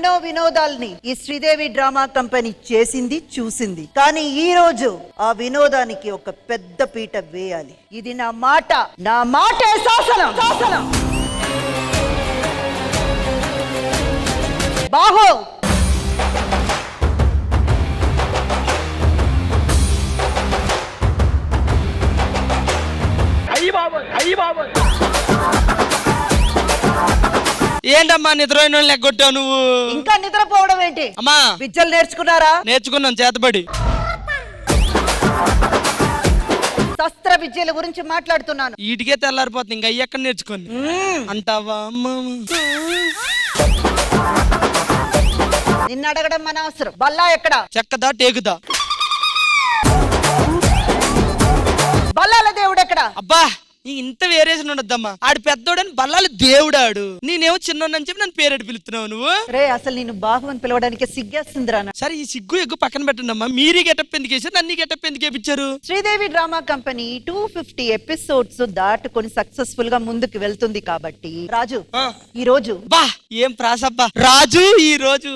ఎన్నో వినోదాల్ని ఈ Sridevi drama company చేసింది చూసింది. కానీ ఈ రోజు ఆ వినోదానికి ఒక పెద్ద పీట వేయాలి. ఇది నా మాట శాసనం. బాహో ఏంటమ్మా నిద్రపోయిన వాళ్ళు ఎగ్గొట్టావు నువ్వు? ఇంకా నిద్రపోవడం ఏంటి అమ్మా? విద్యలు నేర్చుకున్నారా? నేర్చుకున్నాం చేతబడి. శస్త్ర విద్యల గురించి మాట్లాడుతున్నాను. వీటికే తెల్లారిపోతుంది, ఇంకా ఎక్కడ నేర్చుకోండి అంటావా? నిన్ను అడగడం మన అవసరం. బల్లా ఎక్కడ? చెక్కదా టేకుదా? బల్లాల దేవుడు ఎక్కడ? అబ్బా ఇంత వేరియేషన్ ఉండద్దమ్మా. ఆడు పెద్దోడని బల్లాలు దేవుడాడు, నేనేమో చిన్నోడని చెప్పి నన్ను పేరెడు పిలుస్తున్నావు నువ్వు. రే అసలు నేను బాహు అని పిలవడానికి సిగ్గేస్తుందిరా. సరే ఈ సిగ్గు ఎగ్గు పక్కన పెట్టండి అమ్మా. మీరీ గెటప్ ఎందుకు వేసారు, నన్ను గెటప్ ఎందుకు వేపించారు? శ్రీదేవి డ్రామా కంపెనీ 250 ఎపిసోడ్స్ దాటుకొని సక్సెస్ఫుల్ గా ముందుకు వెళ్తుంది కాబట్టి రాజు ఈ రోజు బా ఏం ప్రాసబ్బా రాజు ఈ రోజు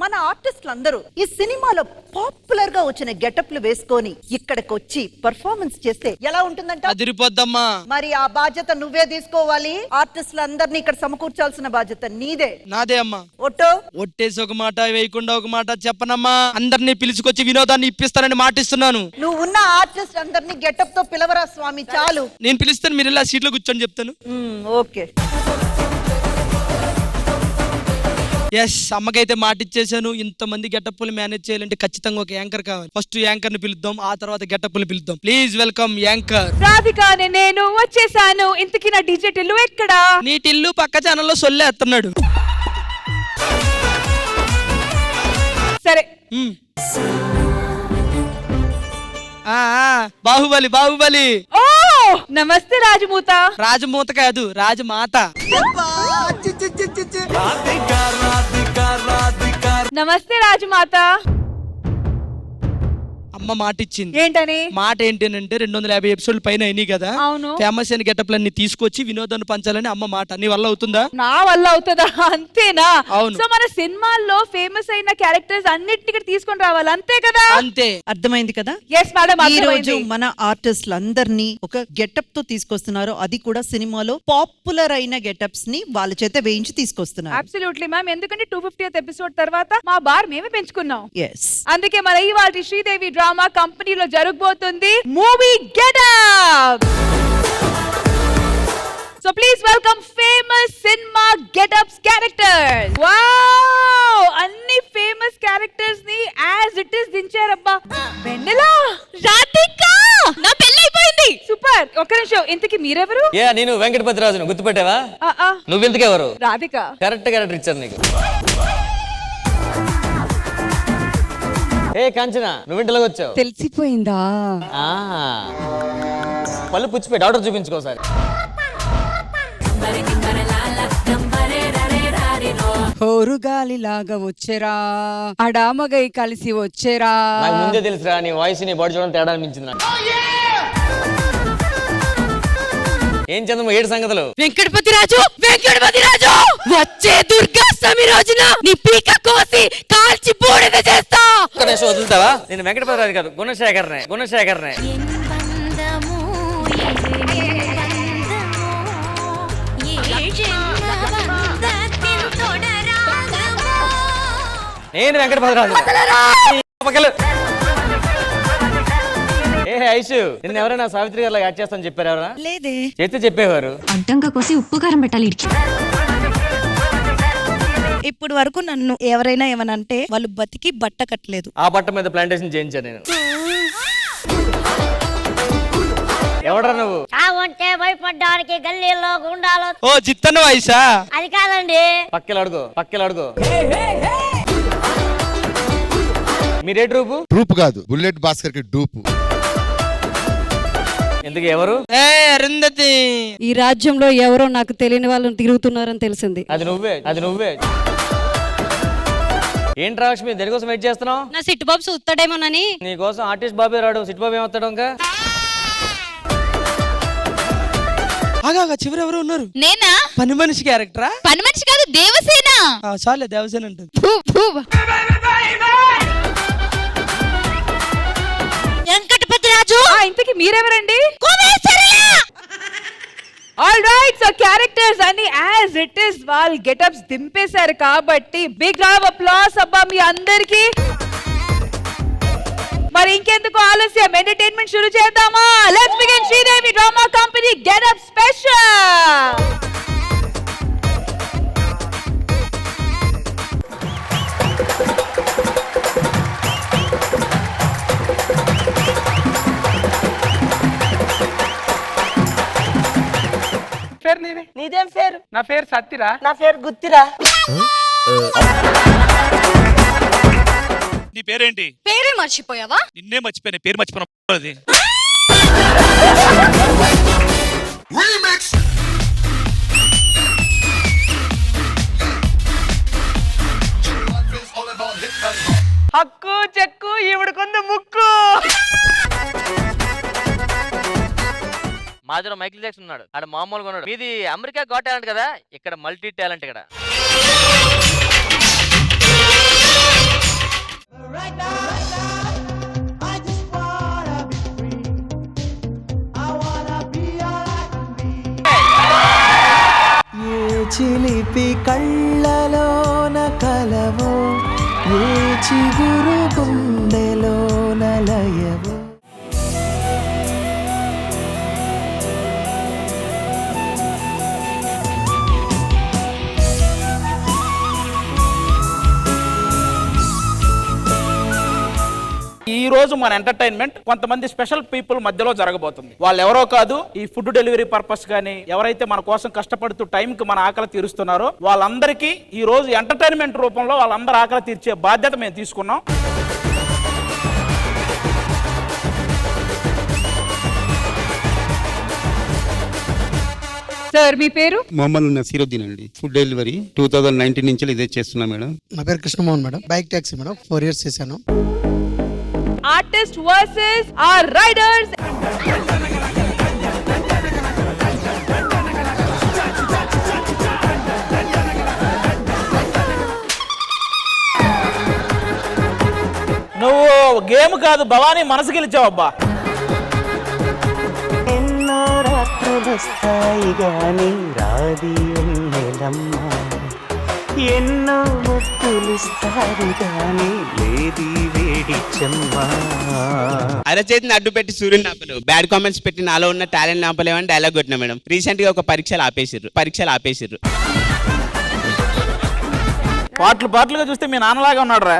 మన ఆర్టిస్టులు అందరూ ఈ సినిమాలో పాపులర్ గా వచ్చిన గెటప్లు వేసుకొని ఇక్కడికి వచ్చి పర్ఫార్మెన్స్ చేస్తే ఎలా ఉంటుందంట? అదిరిపోద్దమ్మా. మరి ఆ బాధ్యత నువ్వే తీసుకోవాలి. ఆర్టిస్టులు అందరినీ ఇక్కడ సమకూర్చాల్సిన బాధ్యత నీదే. నాదే అమ్మా. ఒట్టేసి ఒక మాట వేయకుండా ఒక మాట చెప్పనమ్మా. అందరినీ పిలుచుకొచ్చి వినోదాన్ని ఇప్పిస్తానని మాటిస్తున్నాను. నువ్వు ఉన్న ఆర్టిస్ట్ అందరినీ గెటప్ తో పిలవరా స్వామి, చాలు. నేను పిలుస్తాను, మీరు ఇలా సీట్లో కూర్చొని చెప్తాను. ఓకే. ఎస్, అమ్మకైతే మాట ఇచ్చేసాను. ఇంతమంది గెటప్లు మేనేజ్ చేయాలంటే ఖచ్చితంగా ఒక యాంకర్ కావాలి. ఫస్ట్ యాంకర్ ని పిలుద్దాం, ఆ తర్వాత గెటప్లు పిలుద్దాం. Please welcome anchor. రాధికానే నేను వచ్చేసాను. ఇంతకీ నా డీజే టిల్లు ఎక్కడా? నీ టిల్లు పక్క ఛానల్లో సొల్లేస్తున్నాడు. సరే బాహుబలి. ఓ నమస్తే రాజమూత. రాజమూత కాదు, రాజమాత. నమస్తే రాజమాత. అమ్మ మాట ఇచ్చింది. ఏంటని? మాట ఏంటంటే 250 ఎపిసోడ్లు పైన అయినాయి కదా, అవును. ఫేమస్ అయిన గెటప్లన్నీ తీసుకొచ్చి వినోదాన్ని పంచాలని అమ్మ మాట. నీ వల్ల అవుతుందా? నా వల్ల అవుతుందా? అంతేనా? అవును. సో మన సినిమాల్లో ఫేమస్ అయిన క్యారెక్టర్స్ అన్నిటికీ తీసుకొని రావాలి, అంతే కదా? అంతే. అర్థమైంది కదా? Yes madam. ఈ రోజు మన ఆర్టిస్టులు అందరినీ ఒక గెటప్ తో తీసుకొస్తున్నారు. అది కూడా సినిమాలో పాపులర్ అయిన గెటప్స్ ని వాళ్ళ చేత వేయించి తీసుకొస్తున్నారు. Absolutely ma'am. ఎందుకంటే 250th ఎపిసోడ్ తర్వాత మా బార్ మేమే పెంచుకున్నాం. ఎస్. అందుకే మన ఇవాల్టి శ్రీదేవి డ్రామా కంపెనీలో జరగబోతుంది movie getup. So please welcome famous cinema getups characters. Wow, అన్ని ఫేమస్ క్యారెక్టర్స్ ని యాజ్ ఇట్ ఇస్ దించారబ్బా. వెన్నెల, రాధిక, నా పెళ్లి అయిపోయింది. సూపర్. ఒక్క నిమిషం, ఇంతకి మీరెవరు? నేను వెంకటపతి రాజును, గుర్తుపెట్టావా? నువ్వెందుకెవరు? రాధిక. కరెక్ట్ క్యారెక్టర్ ఇచ్చారు నీకు. ఏ కాంచన, నువ్వు ఇంటిలోకి వచ్చావు. తెలిసిపోయిందా? పళ్ళు పుచ్చిపోయి డాక్టర్ చూపించుకోసారి. హోరుగాలి లాగా వచ్చేరా, అడామగై కలిసి వచ్చేరా. నాకు ముందే తెలుసురా, నీ వాయిస్ నీ బాడీ చూడడం తేడా అనిపించింది నాకు. ఏం చంద్రమ్మ, ఏడు సంగతులు? వెంకటపతి రాజు వచ్చే దుర్గాష్టమి రోజున నీ పీక కోసి కాల్చి బూడిద చేస్తా. ఒక్క నిమిషం వదులుతావా? నేను వెంకటపతి రాజు కాదు, గుణశేఖర్నే. నేను వెంకటపతి రాజు. ఏ ఐషు, నిన్న ఎవరైనా సావిత్రి గారు యాడ్ చేస్తాను చెప్పారు? ఎవరా? లేదే. చేస్తే చెప్పేవారు. అడ్డంగా కోసి ఉప్పు కారం పెట్టాలి ఇడికి. ఇప్పుడు వరకు నన్ను ఎవరైనా ఏమనంటే వాళ్ళు బతికి బట్ట కట్టలేదు. ఆ బట్ట మీద ప్లాంటేషన్ చేయించాను నేను. ఎవడరా నువ్వు? ఉంటే భయపడ్డానికి గల్లీలో గుండాలో. ఓ చిత్తన్న వాయిసా? అది కాదండి. పక్కలు అడుగు. మీరే ట్రూపు కాదు, బుల్లెట్ భాస్కర్ కి డూపు. ఎందుకు ఎవరు? అరుంధతి. ఈ రాజ్యంలో ఎవరో నాకు తెలియని వాళ్ళని తిరుగుతున్నారని తెలిసింది. అది నువ్వే. ఏంటి లక్ష్మి, దేనికోసం వెయిట్ చేస్తున్నావు? నా సిట్ బాబు చూస్తాడేమోనని. నీ కోసం ఆర్టిస్ట్ బాబే రాడు, సిట్ బాబు ఏమవుతాడు? ఇంకా ఆగా చివరి ఎవరు ఉన్నారు? నేనా? పని మనిషి క్యారెక్టరా? పని మనిషి కాదు, దేవసేన. చాలే దేవసేన ఉంటుంది. వెంకటపతి రాజు. ఇంతకీ మీరెవరండి? ఆల్ రైట్, సో క్యారెక్టర్స్ అన్ని యాజ్ ఇట్ ఇస్ వాళ్ళు గెటప్స్ దింపేశారు కాబట్టి బిగ్ రౌండ్ ఆఫ్ అప్లాస్ అబ్బా మీ అందరికి. మరి ఇంకెందుకు ఆలస్యం, ఎంటర్టైన్మెంట్ షురూ చేద్దామా? Let's begin Sridevi drama company getup special. నీదేం పేరు? నా పేరు సత్తిరా. నా పేరు గుత్తిరా. నీ పేరేంటి? పేరే మర్చిపోయావా? నిన్నే మర్చిపోయిన పేరు మర్చిపోయిన. హక్కు చెక్కు ఈవిడకుంది ముక్కు. మాదిలో మైకిల్ జాక్సన్ ఉన్నాడు, ఆడ మామూలుగా ఉన్నాడు. మీది అమెరికా గాట్ టాలెంట్ కదా, ఇక్కడ మల్టీ టాలెంట్ ఇక్కడ. ఏ చిలిపి కళ్ళలోన కలవో, ఏ చిగురు గుండెలోన లయవో. ఈ రోజు మన ఎంటర్టైన్మెంట్ కొంతమంది స్పెషల్ పీపుల్ మధ్యలో జరగబోతుంది. వాళ్ళు ఎవరో కాదు, ఈ ఫుడ్ డెలివరీ పర్పస్ గానీ ఎవరైతే మన కోసం కష్టపడుతూ టైంకి మన ఆకలి తీరుస్తున్నారో వాళ్ళందరికీ ఈ రోజు ఎంటర్టైన్మెంట్ రూపంలో వాళ్ళందరూ ఆకలి తీర్చే బాధ్యత మేము తీసుకున్నాం. సార్ మీ పేరు? మొహమ్మద్ నసీరుద్దీన్ అండి. ఫుడ్ డెలివరీ 2019 నుంచి ఇదే చేస్తున్నా మేడం. నా పేరు Krishnamohan madam. Bike taxi madam 4 years చేశాను. Artist versus or riders. నువ్వు గేమ్ కాదు భవానీ మనసు గెలిచావబ్బా. ఎన్నో రాత్రులొస్తాయి గాని రాది వెన్నెలమ్మ, ఎన్నో ముద్దులిస్తారు గాని లేది వేడి చెమ్మ. అరచేతిని అడ్డు పెట్టి సూర్యుని ఆపలు, బ్యాడ్ కామెంట్స్ పెట్టి నాలో ఉన్న టాలెంట్ ఆపలేమని డైలాగ్ కొట్టినా మేడం. రీసెంట్ గా ఒక పరీక్షలు ఆపేసిర్రు. పాటలుగా చూస్తే మీ నాన్నలాగా ఉన్నాడు రా.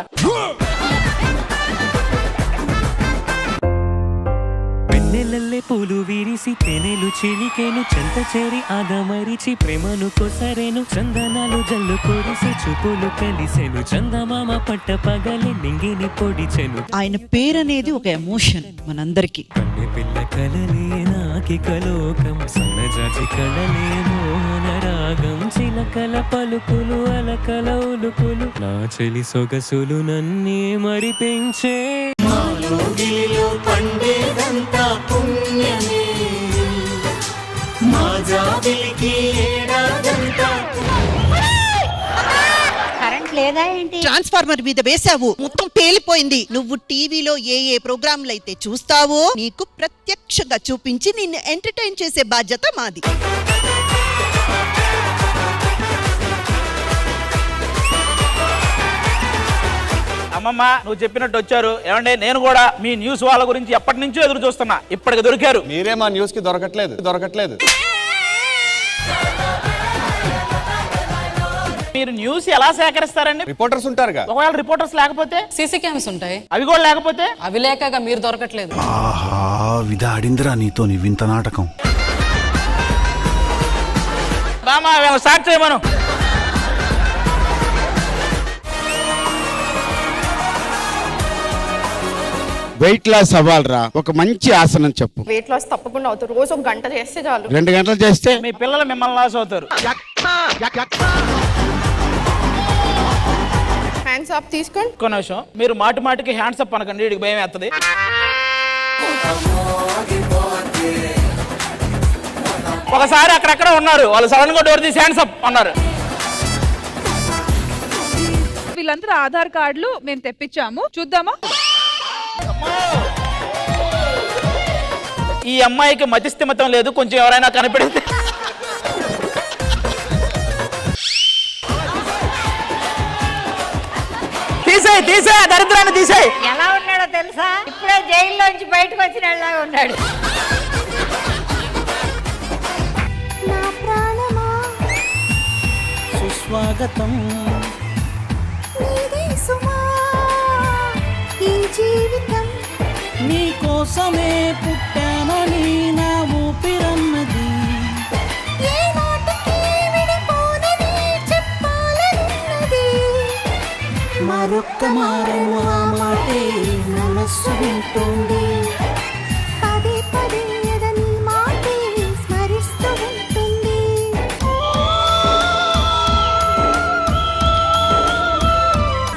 వెన్నెలల్లే పూలు విరిసి తెనెలు చిలికెను, చెంత చేరి ఆగమరిచి ప్రేమను కొసరేను, చందనాలు జల్లు కొరిసి చూపులు కలిసెను, చందమామ పట్ట పగలి నింగిని పొడిచెను. ఆయన పేరనేది ఒక ఎమోషన్ మనందరికి. కన్నె పిల్ల కలలే నాకిక లోకం, సన్నజాజి కళలే మోహన రాగం, చిలకల పలుకులు అలకల ఉలుకులు, నా చెలి సొగసులు నన్నే మరిపించే. పండేదంతా పుణ్యమే, మా జాబిలికి ఏడాదంతా. కరెంట్ లేదా ఏంటి? ట్రాన్స్ఫార్మర్ మీద వేసావు, మొత్తం పేలిపోయింది. నువ్వు టీవీలో ఏ ప్రోగ్రాంలు అయితే చూస్తావో నీకు ప్రత్యక్షంగా చూపించి నిన్ను ఎంటర్టైన్ చేసే బాధ్యత మాది. అమ్మమ్మ నువ్వు చెప్పినట్టు వచ్చారు. ఏమంటే నేను కూడా మీ న్యూస్ వాళ్ళ గురించి ఎప్పటి నుంచో ఎదురు చూస్తున్నా, ఇప్పటికి దొరికారు. మీరే మా న్యూస్ కి దొరకట్లేదు. మీరు న్యూస్ ఎలా సేకరిస్తారండి? రిపోర్టర్స్ ఉంటారుగా. ఒకవేళ రిపోర్టర్స్ లేకపోతే? సీసీ క్యామ్స్ ఉంటాయి, అవి కూడా లేకపోతే? అవి లేక మీరు దొరకట్లేదు. ఆహా, విధాడిందిరా నీతో నీ వింత నాటకం. బామా స్టార్ట్ చేయమను. వెయిట్ లాస్ అవ్వాలరా, ఒక మంచి ఆసనం చెప్పు. వెయిట్ లాస్ తప్పకుండా అవుతారు. రోజు 1 గంట చేస్తే చాలు. 2 గంటలు చేస్తే మీ పిల్లలు మిమ్మల్ని లాస్ అవుతారు. హ్యాండ్స్ అప్ తీసుకోండి. ఒక్క నిమిషం, మీరు మాటికి హ్యాండ్స్ అప్ అనకండి, వీడికి భయం వేస్తుంది. ఒకసారి అక్కడెక్కడ ఉన్నారు, వాళ్ళు సడన్ గా డోర్ తీసి హ్యాండ్స్ అప్ అన్నారు. వీళ్ళందరూ ఆధార్ కార్డులు మేము తెప్పించాము, చూద్దామా? ఈ అమ్మాయికి మతిస్థిమితం లేదు, కొంచెం ఎవరైనా కనిపెడితే. తీసేయ్ దరిద్రాన్ని తీసేయ్. ఎలా ఉన్నాడో తెలుసా? ఇప్పుడే జైల్లోంచి బయటకు వచ్చిన వాళ్ళలాగా ఉన్నాడు. సుస్వాగతం. నీ కోసమే పుట్టానని నా ఊపిరన్నది. మరొక్క మారను ఆ మాటే మనస్సు వింటోంది.